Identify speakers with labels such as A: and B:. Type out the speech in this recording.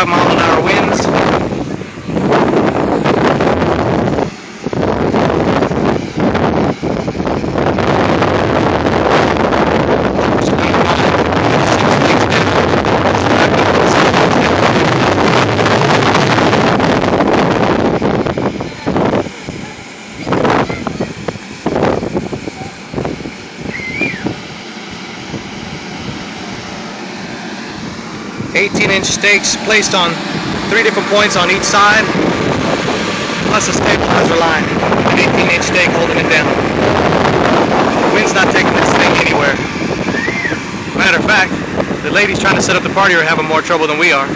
A: mile-an-hour winds. Eighteen-inch stakes placed on 3 different points on each side, plus a stabilizer line, an 18-inch stake holding it down. The wind's not taking this thing anywhere. Matter of fact, the ladies trying to set up the party are having more trouble than we are.